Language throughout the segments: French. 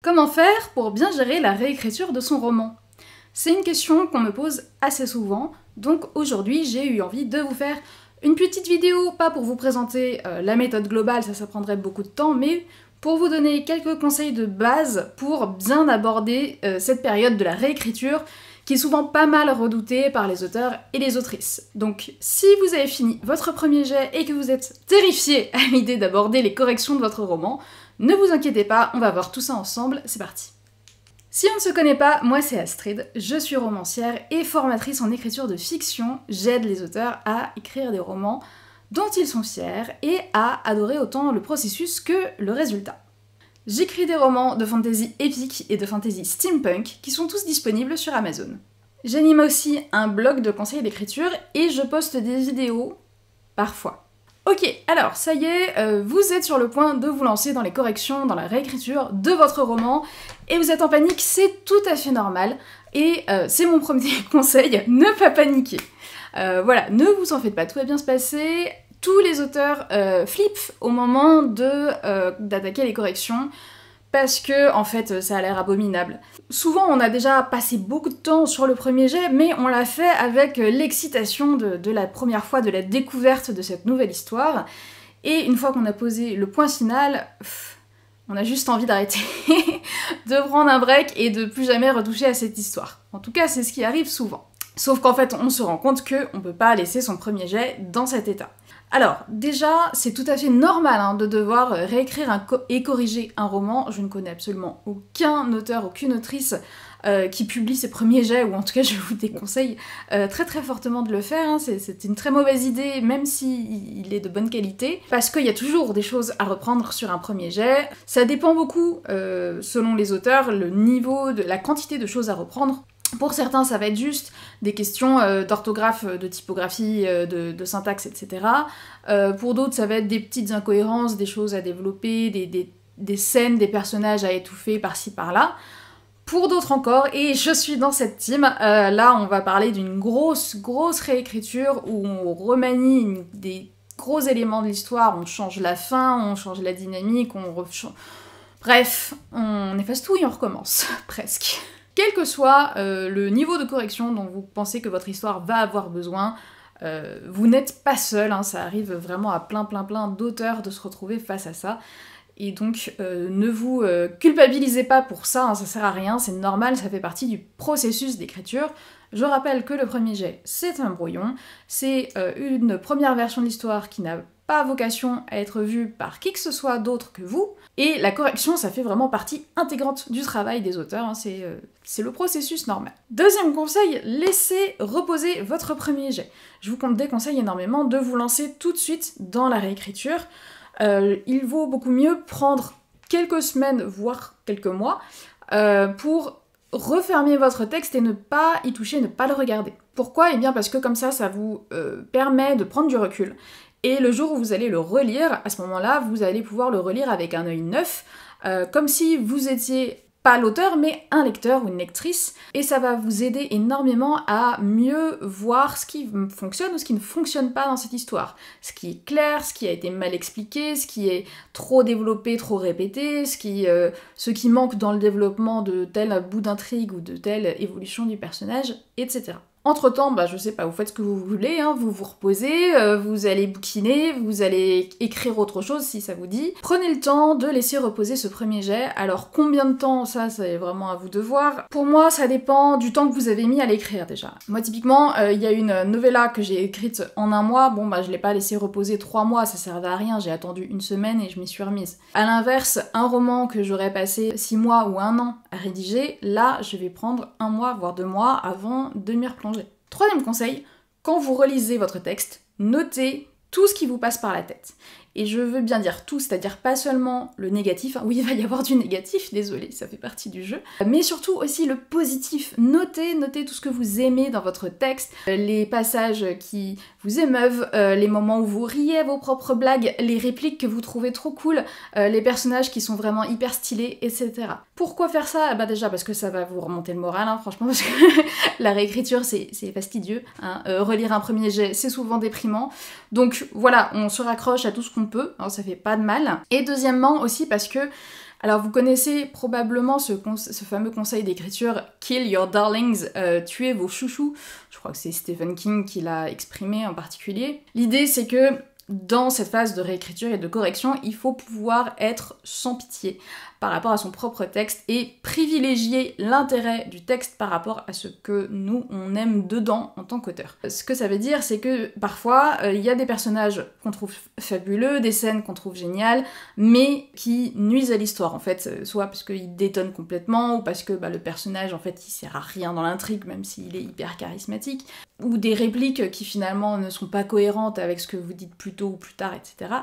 Comment faire pour bien gérer la réécriture de son roman? C'est une question qu'on me pose assez souvent, donc aujourd'hui j'ai eu envie de vous faire une petite vidéo, pas pour vous présenter la méthode globale, ça prendrait beaucoup de temps, mais pour vous donner quelques conseils de base pour bien aborder cette période de la réécriture qui est souvent pas mal redoutée par les auteurs et les autrices. Donc si vous avez fini votre premier jet et que vous êtes terrifié à l'idée d'aborder les corrections de votre roman, ne vous inquiétez pas, on va voir tout ça ensemble, c'est parti. Si on ne se connaît pas, moi c'est Astrid, je suis romancière et formatrice en écriture de fiction. J'aide les auteurs à écrire des romans dont ils sont fiers et à adorer autant le processus que le résultat. J'écris des romans de fantasy épique et de fantasy steampunk qui sont tous disponibles sur Amazon. J'anime aussi un blog de conseils d'écriture et je poste des vidéos parfois. Ok, alors ça y est, vous êtes sur le point de vous lancer dans les corrections, dans la réécriture de votre roman, et vous êtes en panique, c'est tout à fait normal, et c'est mon premier conseil, ne pas paniquer. Voilà, ne vous en faites pas, tout va bien se passer, tous les auteurs flippent au moment d'attaquer les corrections, parce que, en fait, ça a l'air abominable. Souvent, on a déjà passé beaucoup de temps sur le premier jet, mais on l'a fait avec l'excitation de la première fois, de la découverte de cette nouvelle histoire. Et une fois qu'on a posé le point final, on a juste envie d'arrêter, de prendre un break et de plus jamais retoucher à cette histoire. En tout cas, c'est ce qui arrive souvent. Sauf qu'en fait, on se rend compte qu'on peut pas laisser son premier jet dans cet état. Alors, déjà, c'est tout à fait normal de devoir réécrire et corriger un roman. Je ne connais absolument aucun auteur, aucune autrice qui publie ses premiers jets, ou en tout cas je vous déconseille très très fortement de le faire. C'est une très mauvaise idée, même s'il est de bonne qualité, parce qu'il y a toujours des choses à reprendre sur un premier jet. Ça dépend beaucoup, selon les auteurs, le niveau, la quantité de choses à reprendre. Pour certains, ça va être juste des questions d'orthographe, de typographie, de syntaxe, etc. Pour d'autres, ça va être des petites incohérences, des choses à développer, des scènes, des personnages à étouffer par-ci, par-là. Pour d'autres encore, et je suis dans cette team, là on va parler d'une grosse réécriture où on remanie des gros éléments de l'histoire, on change la fin, on change la dynamique, bref, on efface tout et on recommence, presque. Quel que soit le niveau de correction dont vous pensez que votre histoire va avoir besoin, vous n'êtes pas seul, ça arrive vraiment à plein d'auteurs de se retrouver face à ça. Et donc ne vous culpabilisez pas pour ça, ça sert à rien, c'est normal, ça fait partie du processus d'écriture. Je rappelle que le premier jet, c'est un brouillon, c'est une première version de l'histoire qui n'a pas vocation à être vue par qui que ce soit d'autre que vous, et la correction, ça fait vraiment partie intégrante du travail des auteurs, c'est le processus normal. Deuxième conseil, laissez reposer votre premier jet. Je vous déconseille énormément de vous lancer tout de suite dans la réécriture. Il vaut beaucoup mieux prendre quelques semaines, voire quelques mois, pour refermer votre texte et ne pas y toucher, ne pas le regarder. Pourquoi? Eh bien parce que comme ça vous permet de prendre du recul. Et le jour où vous allez le relire, à ce moment-là, vous allez pouvoir le relire avec un œil neuf, comme si vous étiez pas l'auteur, mais un lecteur ou une lectrice, et ça va vous aider énormément à mieux voir ce qui fonctionne ou ce qui ne fonctionne pas dans cette histoire. Ce qui est clair, ce qui a été mal expliqué, ce qui est trop développé, trop répété, ce qui manque dans le développement de tel bout d'intrigue ou de telle évolution du personnage, etc. Entre-temps, je sais pas, vous faites ce que vous voulez, vous vous reposez, vous allez bouquiner, vous allez écrire autre chose si ça vous dit. Prenez le temps de laisser reposer ce premier jet. Alors combien de temps, ça c'est vraiment à vous de voir. Pour moi, ça dépend du temps que vous avez mis à l'écrire déjà. Moi typiquement, il y a une novella que j'ai écrite en un mois, je l'ai pas laissé reposer 3 mois, ça servait à rien, j'ai attendu une semaine et je m'y suis remise. À l'inverse, un roman que j'aurais passé 6 mois ou 1 an à rédiger, là je vais prendre 1 mois, voire 2 mois avant de m'y replonger. Troisième conseil, quand vous relisez votre texte, notez tout ce qui vous passe par la tête. Et je veux bien dire tout, c'est-à-dire pas seulement le négatif, oui il va y avoir du négatif, désolé, ça fait partie du jeu, mais surtout aussi le positif. Notez tout ce que vous aimez dans votre texte, les passages qui vous émeuvent, les moments où vous riez à vos propres blagues, les répliques que vous trouvez trop cool, les personnages qui sont vraiment hyper stylés, etc. Pourquoi faire ça? Déjà parce que ça va vous remonter le moral, franchement, parce que la réécriture c'est fastidieux, relire un premier jet c'est souvent déprimant, donc voilà, on se raccroche à tout ce qu'on peut, ça fait pas de mal. Et deuxièmement aussi parce que Alors vous connaissez probablement ce fameux conseil d'écriture « Kill your darlings », tuez vos chouchous. Je crois que c'est Stephen King qui l'a exprimé en particulier. L'idée c'est que dans cette phase de réécriture et de correction, il faut pouvoir être sans pitié par rapport à son propre texte et privilégier l'intérêt du texte par rapport à ce que nous, on aime dedans en tant qu'auteur. Ce que ça veut dire, c'est que parfois, il y a des personnages qu'on trouve fabuleux, des scènes qu'on trouve géniales, mais qui nuisent à l'histoire, en fait, soit parce qu'ils détonnent complètement, ou parce que le personnage, en fait, il sert à rien dans l'intrigue, même s'il est hyper charismatique, ou des répliques qui finalement ne sont pas cohérentes avec ce que vous dites plus tôt ou plus tard, etc.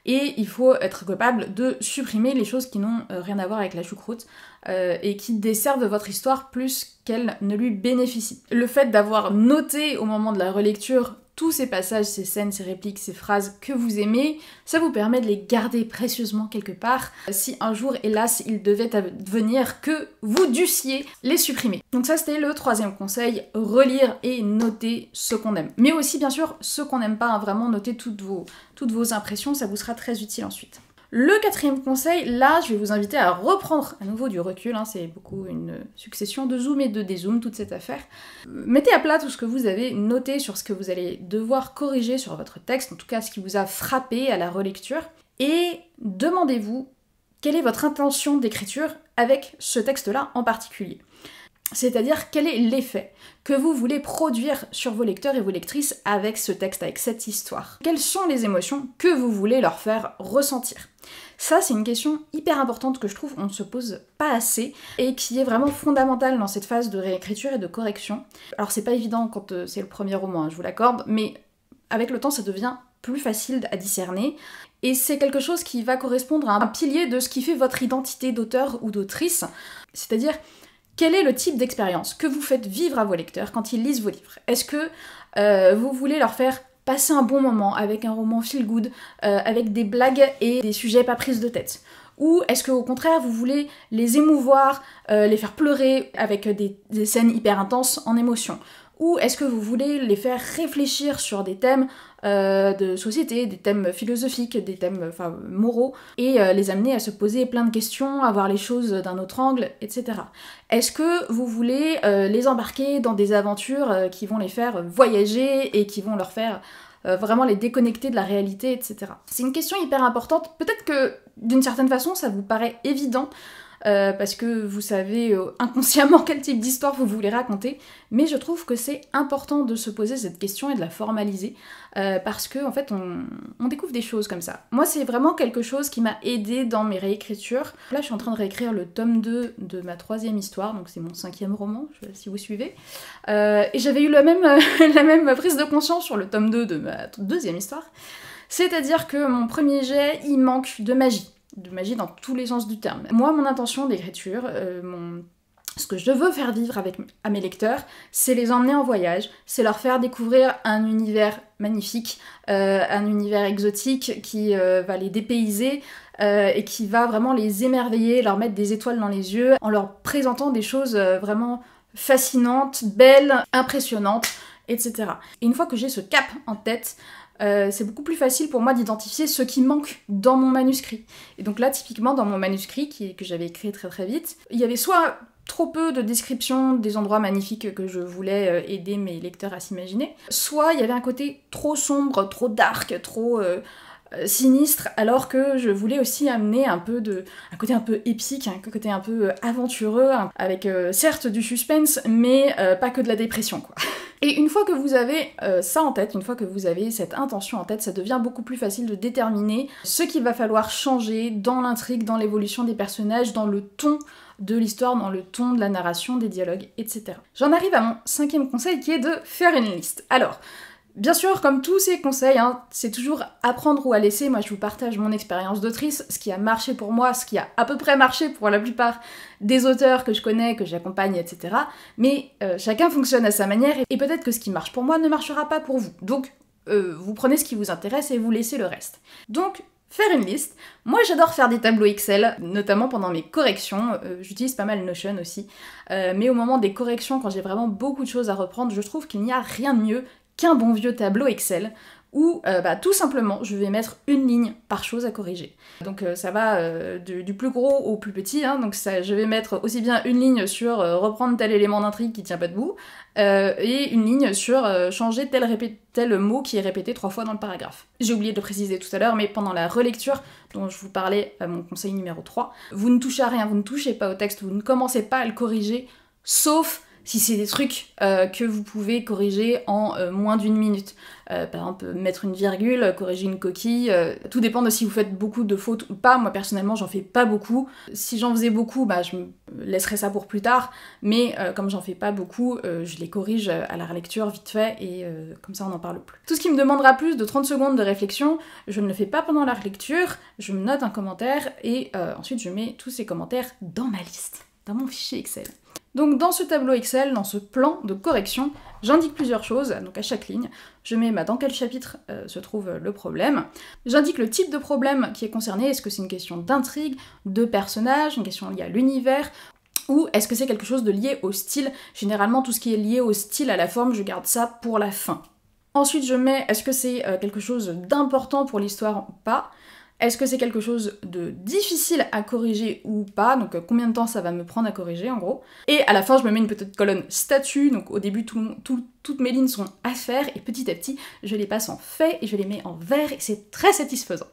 Et il faut être capable de supprimer les choses qui n'ont rien à voir avec la choucroute et qui desservent votre histoire plus qu'elle ne lui bénéficie. Le fait d'avoir noté au moment de la relecture tous ces passages, ces scènes, ces répliques, ces phrases que vous aimez, ça vous permet de les garder précieusement quelque part, si un jour, hélas, il devait advenir que vous dussiez les supprimer. Donc ça, c'était le troisième conseil, relire et noter ce qu'on aime. Mais aussi, bien sûr, ce qu'on n'aime pas, hein, vraiment noter toutes vos impressions, ça vous sera très utile ensuite. Le quatrième conseil, là, je vais vous inviter à reprendre à nouveau du recul, hein, c'est beaucoup une succession de zoom et de dézoom, toute cette affaire. Mettez à plat tout ce que vous avez noté sur ce que vous allez devoir corriger sur votre texte, en tout cas ce qui vous a frappé à la relecture, et demandez-vous quelle est votre intention d'écriture avec ce texte-là en particulier. C'est-à-dire quel est l'effet que vous voulez produire sur vos lecteurs et vos lectrices avec ce texte, avec cette histoire. Quelles sont les émotions que vous voulez leur faire ressentir? Ça, c'est une question hyper importante que je trouve on ne se pose pas assez et qui est vraiment fondamentale dans cette phase de réécriture et de correction. Alors c'est pas évident quand c'est le premier roman, hein, je vous l'accorde, mais avec le temps ça devient plus facile à discerner et c'est quelque chose qui va correspondre à un pilier de ce qui fait votre identité d'auteur ou d'autrice, c'est-à-dire quel est le type d'expérience que vous faites vivre à vos lecteurs quand ils lisent vos livres? Est-ce que vous voulez leur faire passer un bon moment avec un roman feel good, avec des blagues et des sujets pas prises de tête? Ou est-ce qu'au contraire vous voulez les émouvoir, les faire pleurer avec des scènes hyper intenses en émotion? Ou est-ce que vous voulez les faire réfléchir sur des thèmes de société, des thèmes philosophiques, des thèmes moraux, et les amener à se poser plein de questions, à voir les choses d'un autre angle, etc. Est-ce que vous voulez les embarquer dans des aventures qui vont les faire voyager et qui vont leur faire vraiment les déconnecter de la réalité, etc. C'est une question hyper importante. Peut-être que d'une certaine façon ça vous paraît évident, parce que vous savez inconsciemment quel type d'histoire vous voulez raconter, mais je trouve que c'est important de se poser cette question et de la formaliser, parce que en fait on découvre des choses comme ça. Moi c'est vraiment quelque chose qui m'a aidée dans mes réécritures. Là je suis en train de réécrire le tome 2 de ma 3e histoire, donc c'est mon 5e roman, si vous suivez, et j'avais eu la même prise de conscience sur le tome 2 de ma 2e histoire, c'est-à-dire que mon premier jet, il manque de magie dans tous les sens du terme. Moi, mon intention d'écriture, ce que je veux faire vivre à mes lecteurs, c'est les emmener en voyage, c'est leur faire découvrir un univers magnifique, un univers exotique qui va les dépayser et qui va vraiment les émerveiller, leur mettre des étoiles dans les yeux, en leur présentant des choses vraiment fascinantes, belles, impressionnantes, etc. Et une fois que j'ai ce cap en tête, c'est beaucoup plus facile pour moi d'identifier ce qui manque dans mon manuscrit. Et donc là, typiquement, dans mon manuscrit, que j'avais écrit très très vite, il y avait soit trop peu de descriptions des endroits magnifiques que je voulais aider mes lecteurs à s'imaginer, soit il y avait un côté trop sombre, trop dark, trop sinistre, alors que je voulais aussi amener un côté un peu épique, un côté un peu aventureux, avec certes du suspense, mais pas que de la dépression, quoi. Et une fois que vous avez ça en tête, une fois que vous avez cette intention en tête, ça devient beaucoup plus facile de déterminer ce qu'il va falloir changer dans l'intrigue, dans l'évolution des personnages, dans le ton de l'histoire, dans le ton de la narration, des dialogues, etc. J'en arrive à mon 5e conseil qui est de faire une liste. Alors, bien sûr, comme tous ces conseils, hein, c'est toujours à prendre ou à laisser. Moi, je vous partage mon expérience d'autrice, ce qui a marché pour moi, ce qui a à peu près marché pour la plupart des auteurs que je connais, que j'accompagne, etc. Mais chacun fonctionne à sa manière, et peut-être que ce qui marche pour moi ne marchera pas pour vous. Donc, vous prenez ce qui vous intéresse et vous laissez le reste. Donc, faire une liste. Moi, j'adore faire des tableaux Excel, notamment pendant mes corrections. J'utilise pas mal Notion aussi. Mais au moment des corrections, quand j'ai vraiment beaucoup de choses à reprendre, je trouve qu'il n'y a rien de mieux qu'un bon vieux tableau Excel où tout simplement je vais mettre une ligne par chose à corriger. Donc ça va du plus gros au plus petit, hein, donc je vais mettre aussi bien une ligne sur reprendre tel élément d'intrigue qui tient pas debout, et une ligne sur changer tel mot qui est répété 3 fois dans le paragraphe. J'ai oublié de le préciser tout à l'heure, mais pendant la relecture, dont je vous parlais à mon conseil numéro 3, vous ne touchez à rien, vous ne touchez pas au texte, vous ne commencez pas à le corriger, sauf si c'est des trucs que vous pouvez corriger en moins d'1 minute. Par exemple, mettre une virgule, corriger une coquille, tout dépend de si vous faites beaucoup de fautes ou pas. Moi personnellement, j'en fais pas beaucoup. Si j'en faisais beaucoup, je me laisserais ça pour plus tard, mais comme j'en fais pas beaucoup, je les corrige à la relecture vite fait, et comme ça on n'en parle plus. Tout ce qui me demandera plus de 30 secondes de réflexion, je ne le fais pas pendant la relecture, je me note un commentaire, et ensuite je mets tous ces commentaires dans ma liste, dans mon fichier Excel. Donc dans ce tableau Excel, dans ce plan de correction, j'indique plusieurs choses, donc à chaque ligne, je mets dans quel chapitre se trouve le problème, j'indique le type de problème qui est concerné, est-ce que c'est une question d'intrigue, de personnage, une question liée à l'univers, ou est-ce que c'est quelque chose de lié au style. Généralement tout ce qui est lié au style, à la forme, je garde ça pour la fin. Ensuite je mets, est-ce que c'est quelque chose d'important pour l'histoire ou pas. Est-ce que c'est quelque chose de difficile à corriger ou pas, donc combien de temps ça va me prendre à corriger en gros. Et à la fin je me mets une petite colonne statut, donc au début toutes mes lignes sont à faire, et petit à petit je les passe en fait et je les mets en vert, et c'est très satisfaisant.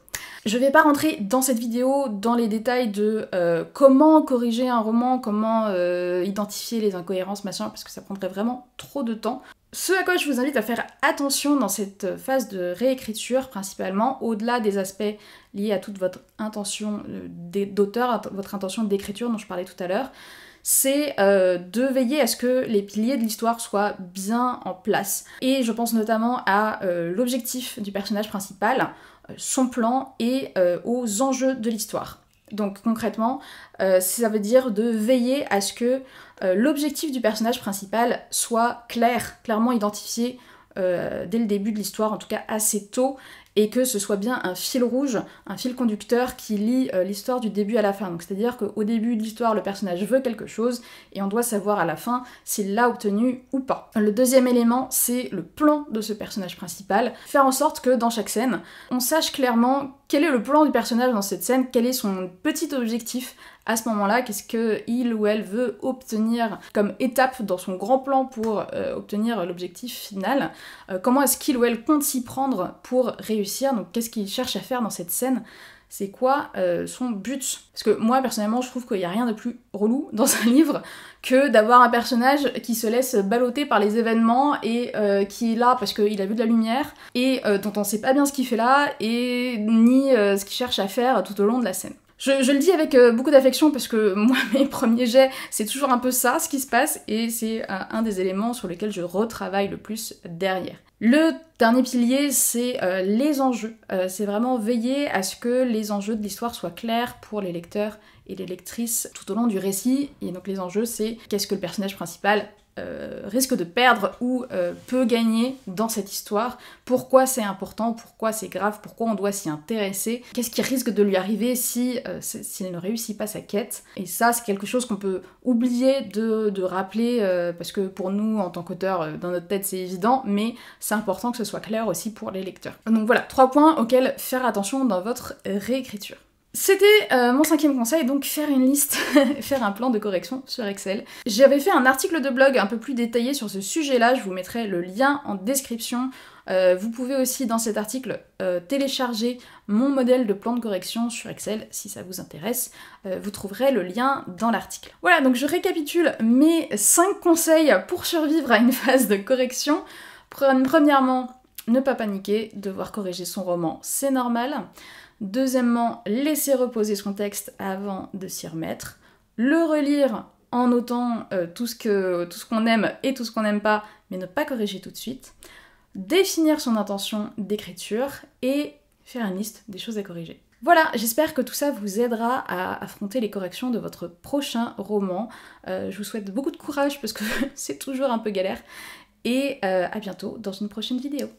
Je vais pas rentrer dans cette vidéo dans les détails de comment corriger un roman, comment identifier les incohérences, machin, parce que ça prendrait vraiment trop de temps. Ce à quoi je vous invite à faire attention dans cette phase de réécriture, principalement, au-delà des aspects liés à toute votre intention d'auteur, votre intention d'écriture dont je parlais tout à l'heure, c'est de veiller à ce que les piliers de l'histoire soient bien en place. Et je pense notamment à l'objectif du personnage principal, son plan et aux enjeux de l'histoire. Donc concrètement, ça veut dire de veiller à ce que l'objectif du personnage principal soit clairement identifié dès le début de l'histoire, en tout cas assez tôt, et que ce soit bien un fil rouge, un fil conducteur qui lie l'histoire du début à la fin. Donc c'est-à-dire qu'au début de l'histoire, le personnage veut quelque chose, et on doit savoir à la fin s'il l'a obtenu ou pas. Le deuxième élément, c'est le plan de ce personnage principal. Faire en sorte que dans chaque scène, on sache clairement quel est le plan du personnage dans cette scène, quel est son petit objectif à ce moment-là, qu'est-ce qu'il ou elle veut obtenir comme étape dans son grand plan pour obtenir l'objectif final, comment est-ce qu'il ou elle compte s'y prendre pour réussir, donc qu'est-ce qu'il cherche à faire dans cette scène, c'est quoi son but. Parce que moi personnellement je trouve qu'il n'y a rien de plus relou dans un livre que d'avoir un personnage qui se laisse balloter par les événements et qui est là parce qu'il a vu de la lumière et dont on sait pas bien ce qu'il fait là et ni ce qu'il cherche à faire tout au long de la scène. Je le dis avec beaucoup d'affection parce que moi, mes premiers jets, c'est toujours un peu ça, ce qui se passe, et c'est un des éléments sur lesquels je retravaille le plus derrière. Le dernier pilier, c'est les enjeux. C'est vraiment veiller à ce que les enjeux de l'histoire soient clairs pour les lecteurs et les lectrices tout au long du récit. Et donc les enjeux, c'est qu'est-ce que le personnage principal risque de perdre ou peut gagner dans cette histoire, pourquoi c'est important, pourquoi c'est grave, pourquoi on doit s'y intéresser, qu'est-ce qui risque de lui arriver s'il ne réussit pas sa quête. Et ça, c'est quelque chose qu'on peut oublier de rappeler, parce que pour nous, en tant qu'auteur, dans notre tête, c'est évident, mais c'est important que ce soit clair aussi pour les lecteurs. Donc voilà, 3 points auxquels faire attention dans votre réécriture. C'était mon 5e conseil, donc faire une liste, faire un plan de correction sur Excel. J'avais fait un article de blog un peu plus détaillé sur ce sujet-là, je vous mettrai le lien en description. Vous pouvez aussi dans cet article télécharger mon modèle de plan de correction sur Excel si ça vous intéresse. Vous trouverez le lien dans l'article. Voilà, donc je récapitule mes 5 conseils pour survivre à une phase de correction. Premièrement, ne pas paniquer, devoir corriger son roman, c'est normal. Deuxièmement, laisser reposer son texte avant de s'y remettre. Le relire en notant tout ce qu'on aime et tout ce qu'on n'aime pas, mais ne pas corriger tout de suite. Définir son intention d'écriture et faire une liste des choses à corriger. Voilà, j'espère que tout ça vous aidera à affronter les corrections de votre prochain roman. Je vous souhaite beaucoup de courage parce que c'est toujours un peu galère. Et à bientôt dans une prochaine vidéo.